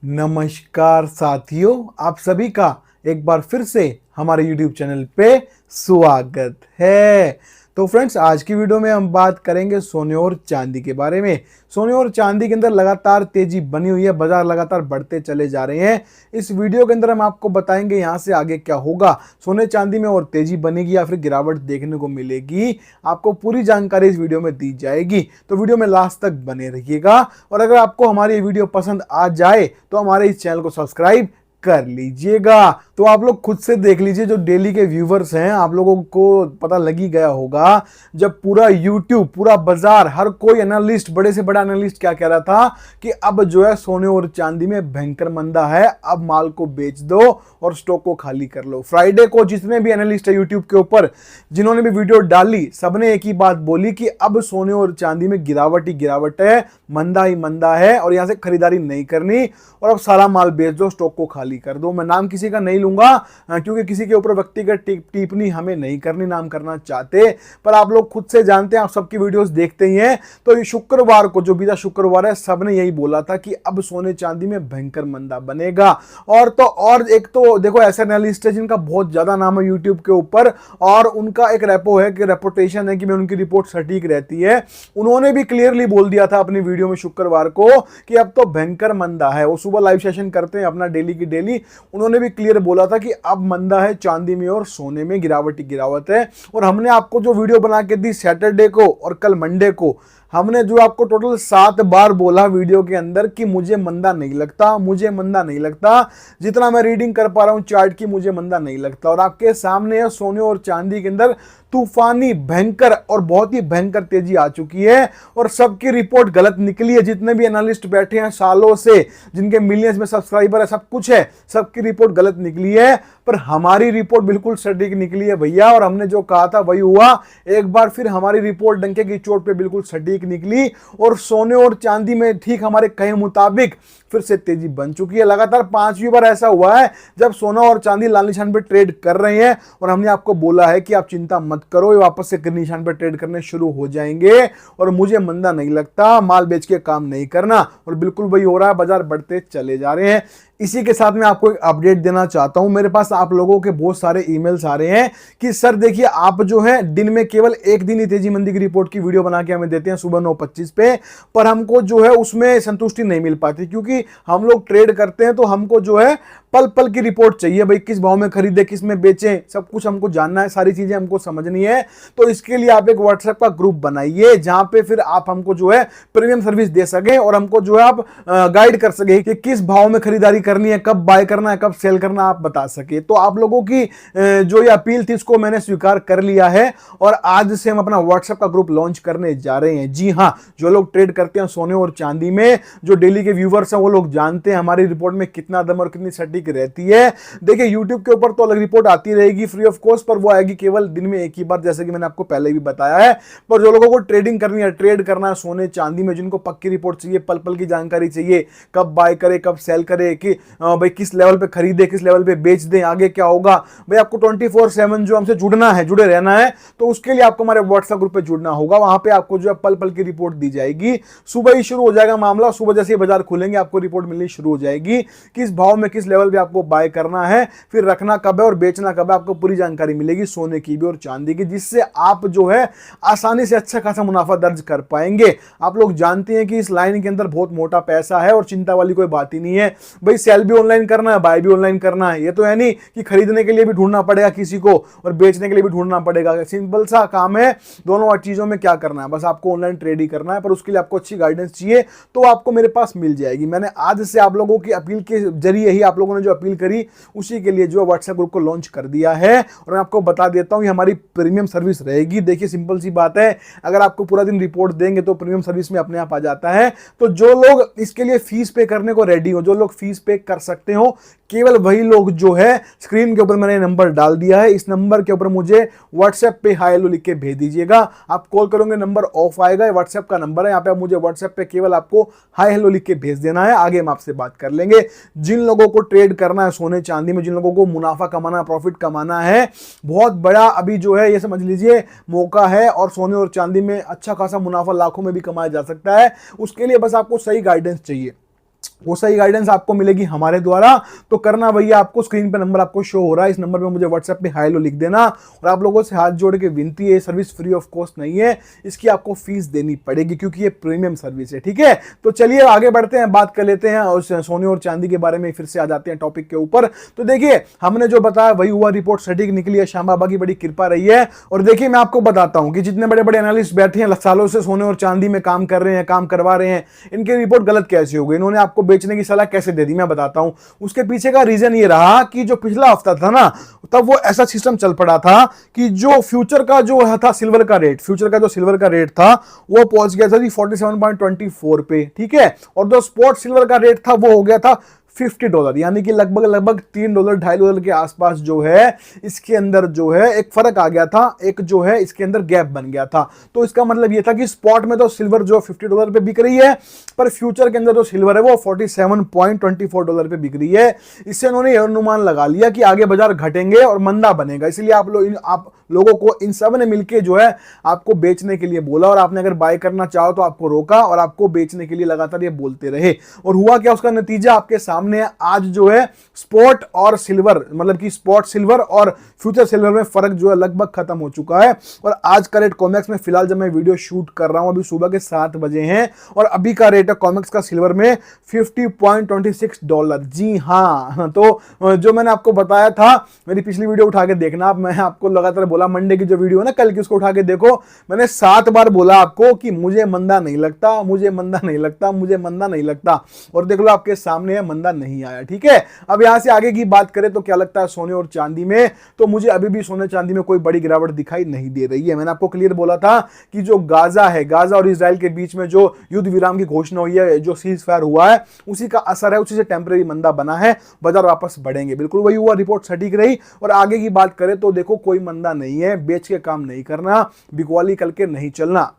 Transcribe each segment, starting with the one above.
नमस्कार साथियों, आप सभी का एक बार फिर से हमारे YouTube चैनल पे स्वागत है। तो फ्रेंड्स, आज की वीडियो में हम बात करेंगे सोने और चांदी के बारे में। सोने और चांदी के अंदर लगातार तेजी बनी हुई है, बाजार लगातार बढ़ते चले जा रहे हैं। इस वीडियो के अंदर हम आपको बताएंगे यहाँ से आगे क्या होगा, सोने चांदी में और तेजी बनेगी या फिर गिरावट देखने को मिलेगी। आपको पूरी जानकारी इस वीडियो में दी जाएगी, तो वीडियो में लास्ट तक बने रहिएगा। और अगर आपको हमारी ये वीडियो पसंद आ जाए तो हमारे इस चैनल को सब्सक्राइब कर लीजिएगा। तो आप लोग खुद से देख लीजिए, जो डेली के व्यूवर्स हैं, आप लोगों को पता लग ही गया होगा, जब पूरा YouTube, पूरा बाजार, हर कोई एनालिस्ट, बड़े से बड़ा एनालिस्ट क्या कह रहा था कि अब जो है सोने और चांदी में भयंकर मंदा है, अब माल को बेच दो और स्टॉक को खाली कर लो। फ्राइडे को जितने भी एनालिस्ट है YouTube के ऊपर, जिन्होंने भी वीडियो डाली, सबने एक ही बात बोली कि अब सोने और चांदी में गिरावट ही गिरावट है, मंदा ही मंदा है और यहां से खरीदारी नहीं करनी और अब सारा माल बेच दो, स्टॉक को खाली कर दो। मैं नाम किसी का नहीं लूंगा क्योंकि किसी के ऊपर व्यक्तिगत टिप्पणी हमें नहीं करनी, नाम करना चाहते, पर आप लोग खुद से जानते हैं, आप सबकी वीडियोस देखते ही हैं। तो ये शुक्रवार को, जो बीता शुक्रवार है, सबने यही बोला था कि अब सोने चांदी में भयंकर मंदा बनेगा। और एक तो देखो, ऐसे एनालिस्ट है जिनका बहुत ज्यादा नाम है यूट्यूब के ऊपर और उनका एक रेपो है कि रेपुटेशन है कि उनकी रिपोर्ट सटीक रहती है। उन्होंने भी क्लियरली बोल दिया था अपनी वीडियो में शुक्रवार को कि अब तो भयंकर मंदा है। वो सुबह लाइव सेशन करते हैं अपना डेली की डेली, उन्होंने भी क्लियर बोला था कि अब मंदा है, चांदी में और सोने में गिरावट ही गिरावट है। और हमने आपको जो वीडियो बना के दी सैटरडे को और कल मंडे को, हमने जो आपको टोटल 7 बार बोला वीडियो के अंदर कि मुझे मंदा नहीं लगता, मुझे मंदा नहीं लगता, जितना मैं रीडिंग कर पा रहा हूं चार्ट की, मुझे मंदा नहीं लगता। और आपके सामने है, सोने और चांदी के अंदर तूफानी, भयंकर और बहुत ही भयंकर तेजी आ चुकी है और सबकी रिपोर्ट गलत निकली है। जितने भी एनालिस्ट बैठे हैं सालों से, जिनके मिलियंस में सब्सक्राइबर है, सब कुछ है, सबकी रिपोर्ट गलत निकली है, पर हमारी रिपोर्ट बिल्कुल सटीक निकली है भैया। और हमने जो कहा था वही हुआ। एक बार फिर हमारी रिपोर्ट डंके की चोट पे बिल्कुल सटीक निकली और सोने और चांदी में ठीक हमारे कहे मुताबिक फिर से तेजी बन चुकी है। लगातार 5वीं बार ऐसा हुआ है जब सोना और चांदी लाल निशान पे ट्रेड कर रहे हैं और हमने आपको बोला है कि आप चिंता मत करो, ये वापस से ग्रीन निशान पे ट्रेड करने शुरू हो जाएंगे और मुझे मंदा नहीं लगता, माल बेच के काम नहीं करना। और बिल्कुल वही हो रहा है, बाजार बढ़ते चले जा रहे हैं। इसी के साथ मैं आपको एक अपडेट देना चाहता हूं। मेरे पास आप लोगों के बहुत सारे ईमेल्स आ रहे हैं कि सर देखिए, आप जो है दिन में केवल एक दिन ही तेजी मंदी की रिपोर्ट की वीडियो बना के हमें देते हैं सुबह 9:25 पे, पर हमको जो है उसमें संतुष्टि नहीं मिल पाती, क्योंकि हम लोग ट्रेड करते हैं तो हमको जो है पल पल की रिपोर्ट चाहिए भाई, किस भाव में खरीदे, किस में बेचें, सब कुछ हमको जानना है, सारी चीजें हमको समझनी है। तो इसके लिए आप एक व्हाट्सएप का ग्रुप बनाइए जहां पे फिर आप हमको जो है प्रीमियम सर्विस दे सके और हमको जो है आप गाइड कर सके कि किस भाव में खरीदारी करनी है, कब बाय करना है, कब सेल करना, आप बता सके। तो आप लोगों की जो ये अपील थी इसको मैंने स्वीकार कर लिया है और आज से हम अपना व्हाट्सएप का ग्रुप लॉन्च करने जा रहे हैं। जी हां, जो लोग ट्रेड करते हैं सोने और चांदी में, जो डेली के व्यूवर्स हैं, वो लोग जानते हैं हमारी रिपोर्ट में कितना दम और कितनी सटीक रहती है। देखिए, यूट्यूब के ऊपर तो अलग रिपोर्ट आती रहेगी फ्री ऑफ कॉस्ट, पर वो आएगी केवल दिन में एक ही बार, जैसे कि मैंने आपको पहले भी बताया है। पर जो लोगों को ट्रेडिंग करनी है, ट्रेड करना है सोने चांदी में, जिनको पक्की रिपोर्ट चाहिए, पल पल की जानकारी चाहिए, कब बाय करे, कब सेल करे, कि भाई किस लेवल पे खरीदे, किस लेवल पे बेच दें, आगे क्या होगा, भाई आपको 24/7 जो हमसे जुड़ना है, जुड़े रहना है, तो उसके लिए आपको हमारे व्हाट्सएप ग्रुप पे जुड़ना होगा। वहां पे आपको जो है पल पल की रिपोर्ट दी जाएगी। सुबह ही शुरू हो जाएगा मामला, सुबह जैसे ही बाजार खुलेंगे आपको रिपोर्ट मिलनी शुरू हो जाएगी, किस भाव में, किस लेवल पे आपको बाय करना है, फिर रखना कब है और बेचना कब है, आपको पूरी जानकारी मिलेगी सोने की भी और चांदी की, जिससे आप जो है आसानी से अच्छा खासा मुनाफा दर्ज कर पाएंगे। आप लोग जानते हैं कि इस लाइन के अंदर बहुत मोटा पैसा है और चिंता वाली कोई बात ही नहीं है भाई। सेल भी ऑनलाइन करना है, बाय भी ऑनलाइन करना है, ये तो है नहीं कि खरीदने के लिए भी ढूंढना पड़ेगा किसी को और बेचने के लिए भी ढूंढना पड़ेगा। सिंपल सा काम है, दोनों चीजों में क्या करना है, बस आपको ऑनलाइन ट्रेड ही करना है, पर उसके लिए आपको अच्छी गाइडेंस चाहिए, तो आपको मेरे पास मिल जाएगी। मैंने आज से आप लोगों की अपील के जरिए ही, आप लोगों ने जो अपील करी उसी के लिए जो व्हाट्सएप ग्रुप को लॉन्च कर दिया है और मैं आपको बता देता हूं ये हमारी प्रीमियम सर्विस रहेगी। देखिए, सिंपल सी बात है, अगर आपको पूरा दिन रिपोर्ट देंगे तो प्रीमियम सर्विस में अपने आप आ जाता है। तो जो लोग इसके लिए फीस पे करने को रेडी हो, जो लोग फीस पे कर सकते हो, केवल वही लोग जो है, स्क्रीन के ऊपर मैंने नंबर डाल दिया है, इस नंबर के ऊपर मुझे व्हाट्सएप पे हाय हेलो लिख के भेज दीजिएगा। आप कॉल करोगे नंबर ऑफ आएगा, व्हाट्सएप का नंबर है, यहाँ पे आप मुझे व्हाट्सएप पे केवल आपको हाय हेलो लिख के भेज देना है, आगे हम आपसे बात कर लेंगे। जिन लोगों को ट्रेड करना है सोने चांदी में, जिन लोगों को मुनाफा कमाना, प्रॉफिट कमाना है, बहुत बड़ा अभी जो है ये समझ लीजिए मौका है और सोने और चांदी में अच्छा खासा मुनाफा लाखों में भी कमाया जा सकता है। उसके लिए बस आपको सही गाइडेंस चाहिए। वो सही गाइडेंस आपको मिलेगी हमारे द्वारा। तो करना भैया, आपको स्क्रीन पे नंबर आपको शो हो रहा है, इस नंबर पे मुझे व्हाट्सएप पे हाई लो लिख देना। और आप लोगों से हाथ जोड़ के विनती है, सर्विस फ्री ऑफ कॉस्ट नहीं है, इसकी आपको फीस देनी पड़ेगी क्योंकि ये प्रीमियम सर्विस है। ठीक है, तो चलिए आगे बढ़ते हैं, बात कर लेते हैं और सोने और चांदी के बारे में फिर से आ जाते हैं टॉपिक के ऊपर। तो देखिए, हमने जो बताया वही हुआ, रिपोर्ट सटीक निकली है, श्याम बाबा की बड़ी कृपा रही है। और देखिए, मैं आपको बताता हूं कि जितने बड़े बड़े एनालिस्ट बैठे हैं, सालों से सोने और चांदी में काम कर रहे हैं, काम करवा रहे हैं, इनकी रिपोर्ट गलत कैसे हो गई, इन्होंने आपको बेचने की सलाह कैसे दे दी, मैं बताता हूं। उसके पीछे का रीजन ये रहा कि जो पिछला हफ्ता था ना, तब वो ऐसा सिस्टम चल पड़ा था कि जो फ्यूचर का जो था सिल्वर का रेट, फ्यूचर का जो सिल्वर का रेट था वो पहुंच गया था $47.24 पे। ठीक है, और जो स्पॉट सिल्वर का रेट था वो हो गया था $50, यानी कि लगभग $3 $2.5 के आसपास जो है इसके अंदर जो है एक फर्क आ गया था, एक जो है इसके अंदर गैप बन गया था। तो इसका मतलब ये था कि स्पॉट में तो सिल्वर जो $50 पे बिक रही है, पर फ्यूचर के अंदर जो सिल्वर है वो $47.24 पे बिक रही है। इससे उन्होंने यह अनुमान लगा लिया कि आगे बाजार घटेंगे और मंदा बनेगा, इसलिए आप लोगों को इन सब ने मिलकर जो है आपको बेचने के लिए बोला, और आपने अगर बाय करना चाहो तो आपको रोका और आपको बेचने के लिए लगातार ये बोलते रहे। और हुआ क्या, उसका नतीजा आपके सामने आज जो है स्पॉट और सिल्वर, मतलब कि स्पॉट सिल्वर और फ्यूचर सिल्वर में फर्क जो है लगभग खत्म हो चुका है। और आज का रेट कॉमेक्स में फिलहाल जब मैं वीडियो शूट कर रहा हूं, अभी सुबह के 7 बजे हैं, और अभी का रेट है कॉमेक्स का सिल्वर में $50.26। जी हाँ, तो जो मैंने आपको बताया था, मेरी पिछली वीडियो उठा के देखना आप, मैं आपको लगातार बोला, मंडे की जो वीडियो है ना कल की, उसको उठा के देखो, मैंने 7 बार बोला आपको कि मुझे मंदा नहीं लगता, मुझे मंदा नहीं लगता, मुझे मंदा नहीं लगता, और देख लो आपके सामने है, मंदा नहीं आया। ठीक है, अब यहां से आगे की बात करें तो क्या लगता है सोने और चांदी में, तो मुझे अभी भी सोने चांदी में कोई बड़ी गिरावट दिखाई नहीं दे रही है। मैंने आपको क्लियर बोला था कि जो गाजा है, गाजा और इजराइल के बीच में जो युद्ध विराम की घोषणा हुई है, जो सीज फायर हुआ है, उसी का असर है, उसी से टेम्परेरी मंदा बना है, बाजार वापस बढ़ेंगे, बिल्कुल वही हुआ, रिपोर्ट सटीक रही। और आगे की बात करें तो देखो कोई मंदा नहीं है, बेच के काम नहीं करना, बिकवाली करके नहीं चलना,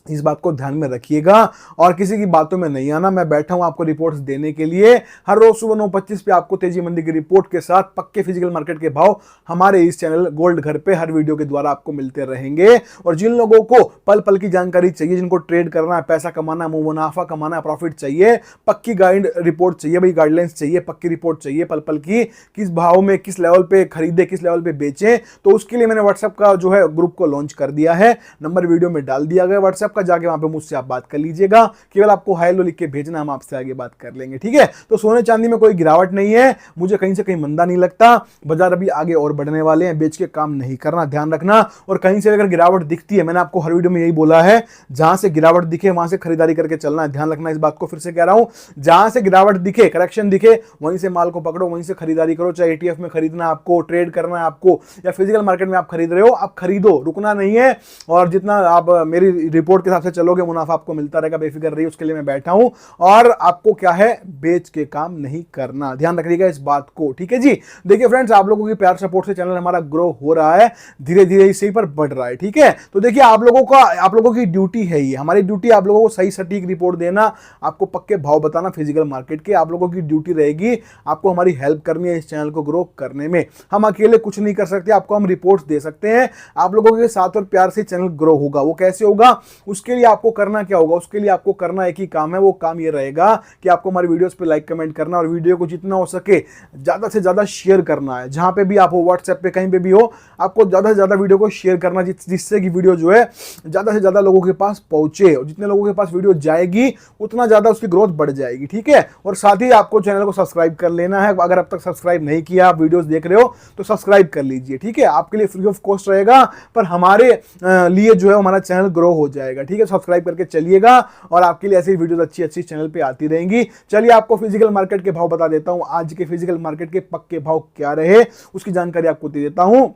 इस बात को ध्यान में रखिएगा और किसी की बातों में नहीं आना। मैं बैठा हूं आपको रिपोर्ट्स देने के लिए, हर रोज सुबह 9:25 पे आपको तेजी मंदी की रिपोर्ट के साथ पक्के फिजिकल मार्केट के भाव हमारे इस चैनल गोल्ड घर पे हर वीडियो के द्वारा आपको मिलते रहेंगे। और जिन लोगों को पल पल की जानकारी चाहिए, जिनको ट्रेड करना है, पैसा कमाना, मुनाफा कमाना, प्रॉफिट चाहिए, पक्की गाइड रिपोर्ट चाहिए, भाई गाइडलाइंस चाहिए, पक्की रिपोर्ट चाहिए पल पल की, किस भाव में किस लेवल पे खरीदे, किस लेवल पे बेचें, तो उसके लिए मैंने व्हाट्सएप का जो है ग्रुप को लॉन्च कर दिया है, नंबर वीडियो में डाल दिया गया व्हाट्सएप का, जाके वहां पे मुझसे आप बात कर लीजिएगा, केवल आपको हाय लो लिख के भेजना, हम आपसे आगे बात कर लेंगे। ठीक है, तो सोने चांदी में कोई गिरावट नहीं है, मुझे कहीं से कहीं मंदा नहीं लगता, बाजार अभी आगे और बढ़ने वाले हैं, बेच के काम नहीं करना, ध्यान रखना। और कहीं से अगर गिरावट दिखती है, मैंने आपको हर वीडियो में यही बोला है, जहां से गिरावट दिखे वहां से खरीदारी करके चलना है, ध्यान रखना, इस बात को फिर से कह रहा हूं, जहां से गिरावट दिखे, करेक्शन दिखे, वहीं से माल को पकड़ो, वहीं से खरीदारी करो, चाहे ETF में खरीदना आपको, ट्रेड करना है आपको, या फिजिकल मार्केट में आप खरीद रहे हो, आप खरीदो, रुकना नहीं है। और जितना आप मेरी रिपोर्ट के हिसाब से चलोगे, मुनाफा आपको मिलता रहेगा, बेफिक्र रहिए, उसके लिए मैं बैठा हूं। और आपको क्या है, बेच के काम नहीं करना, ध्यान रखिएगा इस बात को। ठीक है जी, देखिए फ्रेंड्स, आप लोगों की प्यार सपोर्ट से चैनल हमारा ग्रो हो रहा है, धीरे धीरे इसी पर बढ़ रहा है। ठीक है, तो देखिए आप लोगों की ड्यूटी है ये, हमारी ड्यूटी आप लोगों को सही सटीक रिपोर्ट देना, आपको पक्के भाव बताना फिजिकल मार्केट के, आप लोगों की ड्यूटी रहेगी, आपको हमारी हेल्प करनी है इस चैनल को ग्रो करने में। हम अकेले कुछ नहीं कर सकते, आपको हम रिपोर्ट्स दे सकते हैं, आप लोगों के साथ और प्यार से चैनल ग्रो होगा। वो कैसे होगा, उसके लिए आपको करना क्या होगा, उसके लिए आपको करना एक ही काम है, वो काम ये रहेगा कि आपको हमारी वीडियोस पे लाइक कमेंट करना और वीडियो को जितना हो सके ज्यादा से ज्यादा शेयर करना है। जहां पे भी आप हो, व्हाट्सएप पे कहीं पे भी हो, आपको ज्यादा से ज्यादा वीडियो को शेयर करना, जिससे कि वीडियो जो है ज्यादा से ज्यादा लोगों के पास पहुंचे, और जितने लोगों के पास वीडियो जाएगी उतना ज्यादा उसकी ग्रोथ बढ़ जाएगी। ठीक है, और साथ ही आपको चैनल को सब्सक्राइब कर लेना है, अगर अब तक सब्सक्राइब नहीं किया, आप वीडियोस देख रहे हो तो सब्सक्राइब कर लीजिए। ठीक है, आपके लिए फ्री ऑफ कॉस्ट रहेगा, पर हमारे लिए जो है हमारा चैनल ग्रो हो जाएगा। ठीक है, सब्सक्राइब करके चलिएगा और आपके लिए ऐसी वीडियोस अच्छी अच्छी चैनल पे आती रहेंगी। चलिए आपको फिजिकल मार्केट के भाव बता देता हूं, आज के फिजिकल मार्केट के पक्के भाव क्या रहे उसकी जानकारी आपको दे देता हूं।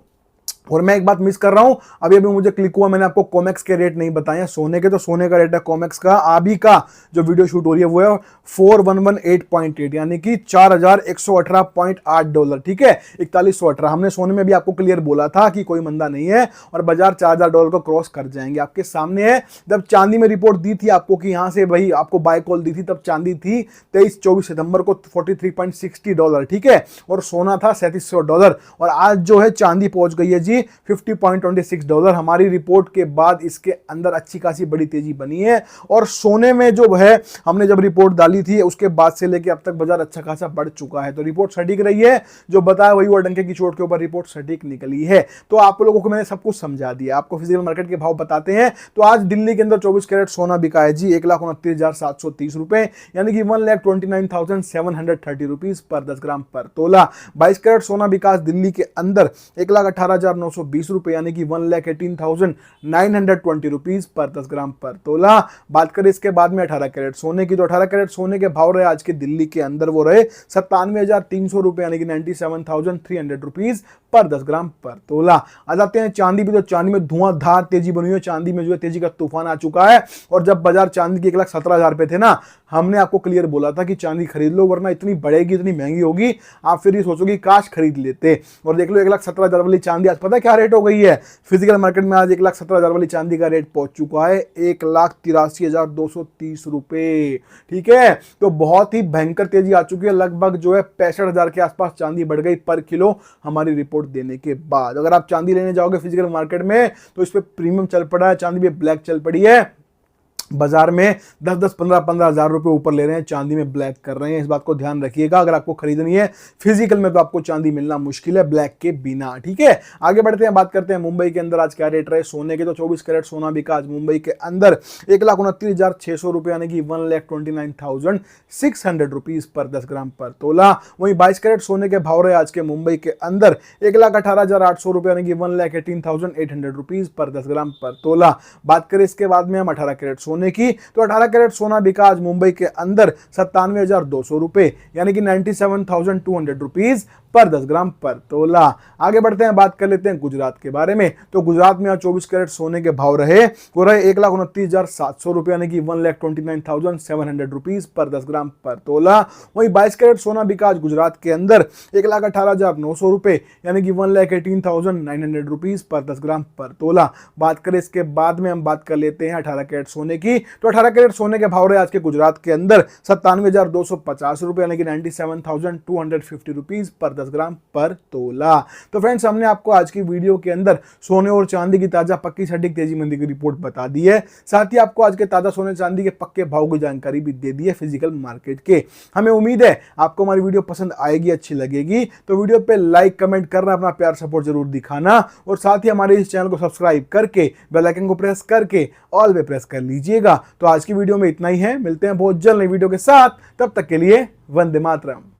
और मैं एक बात मिस कर रहा हूं, अभी मुझे क्लिक हुआ, मैंने आपको कॉमेक्स के रेट नहीं बताए सोने के, तो सोने का रेट है कॉमेक्स का अभी का जो वीडियो शूट हो रही है वो है 4118.8, यानी कि $4118.8। ठीक है, 4118। हमने सोने में भी आपको क्लियर बोला था कि कोई मंदा नहीं है और बाजार $4000 को क्रॉस कर जाएंगे, आपके सामने है। जब चांदी में रिपोर्ट दी थी आपको कि यहां से भाई आपको बाय कॉल दी थी, तब चांदी थी 23-24 सितंबर को $43.60। ठीक है, और सोना था $3700, और आज जो है चांदी पहुंच गई है जी थी $50.26। हमारी रिपोर्ट के बाद इसके अंदर अच्छी खासी बड़ी तेजी बनी है और सोने में जो है हमने जब रिपोर्ट डाली थी उसके बाद से लेके अब तक बाजार अच्छा खासा बढ़ चुका है। तो रिपोर्ट सटीक रही है, जो बताया वही हुआ, डंके की चोट के ऊपर रिपोर्ट सटीक निकली है। तो आप लोगों को मैंने सब कुछ समझा दिया। आपको फिजिकल मार्केट के भाव बताते हैं। तो आज दिल्ली के अंदर 24 कैरेट सोना बिका है जी 1,29,730 रुपए, यानी कि 1,29,730 रुपीज पर 10 ग्राम पर तोला। 22 कैरेट सोना बिका दिल्ली के अंदर 1,18,920 रुपए, यानी कि 1,18,920 रुपीज पर 10 ग्राम पर तोला। बात करें इसके बाद में 18 कैरेट सोने की, तो 18 कैरेट सोने के भाव रहे आज के दिल्ली के अंदर, वो रहे 97,300 रुपए, यानी कि 97,300 रुपीज पर 10 ग्राम पर तोला। आ जाते हैं चांदी भी, तो चांदी में धुआंधार तेजी बनी हुई है। चांदी में जो है तेजी का तूफान आ चुका है। और जब बाजार चांदी के 1,17,000 पे थे ना, हमने आपको क्लियर बोला था कि चांदी खरीद लो, वरना इतनी बढ़ेगी, इतनी महंगी होगी, आप फिर ये सोचोगे काश खरीद लेते। और देख लो 1,17,000 वाली चांदी आज पता क्या रेट हो गई है फिजिकल मार्केट में? आज 1,17,000 वाली चांदी का रेट पहुंच चुका है 1,83,230 रुपए। ठीक है, तो बहुत ही भयंकर तेजी आ चुकी है। लगभग जो है 65,000 के आसपास चांदी बढ़ गई पर किलो हमारी रिपोर्ट देने के बाद। अगर आप चांदी लेने जाओगे फिजिकल मार्केट में तो इस पे प्रीमियम चल पड़ा है, चांदी पे ब्लैक चल पड़ी है। बाजार में 10-10, 15-15 हजार रुपए ऊपर ले रहे हैं, चांदी में ब्लैक कर रहे हैं। इस बात को ध्यान रखिएगा। अगर आपको खरीदनी है फिजिकल में तो आपको चांदी मिलना मुश्किल है ब्लैक के बिना। ठीक है, आगे बढ़ते हैं, बात करते हैं मुंबई के अंदर आज क्या रेट रहे सोने के। तो 24 कैरेट सोना बिका आज मुंबई के अंदर 1,29,600 रुपए, यानी कि 1,29,600 रुपीज पर 10 ग्राम पर तोला। वहीं 22 कैरेट सोने के भाव रहे आज के मुंबई के अंदर 1,18,800 रुपए, यानी कि 1,18,800 रुपीज पर 10 ग्राम पर तोला। बात करें इसके बाद में हम 18 कैरेट सोने की, तो 18 कैरेट सोना बिका आज मुंबई के अंदर 97,200 रुपए, यानी कि 97,200 रुपीज पर 10 ग्राम पर तोला। आगे बढ़ते हैं, बात कर लेते हैं गुजरात के बारे में। तो गुजरात में आज 24 कैरेट सोने के भाव रहे, वो रहे 1,29,700 रुपए, यानी कि 1,29,700 रुपीज पर 10 ग्राम पर तोला। वहीं 22 कैरेट सोना बिका आज गुजरात के अंदर 1,18,900 रुपए, यानी कि 1,18,900 रुपीज पर 10 ग्राम पर तोला। बात करें इसके बाद में हम बात कर लेते हैं 18 कैरेट सोने की। तो 18 कैरेट सोने के भाव रहे आज के गुजरात के अंदर 97,250 रुपए, यानी कि 97,250 रुपीज पर 10 ग्राम पर तोला। तो फ्रेंड्स, हमने आपको आज की वीडियो के अंदर सोने और चांदी की ताजा पक्की सटीक तेजी मंदी की रिपोर्ट बता दी है। साथ ही आपको आज के ताजा सोने चांदी के पक्के भाव की जानकारी भी दे दी है फिजिकल मार्केट के। हमें उम्मीद है आपको हमारी वीडियो पसंद आएगी, अच्छी लगेगी। तो वीडियो पे लाइक कमेंट करना, अपना प्यार सपोर्ट जरूर दिखाना और साथ ही हमारे इस चैनल को सब्सक्राइब करके बेल आइकन को प्रेस करके ऑल पे प्रेस कर लीजिएगा। तो आज की वीडियो में इतना ही है, मिलते हैं बहुत जल्द नई वीडियो के साथ। तब तक के लिए वंदे मातरम।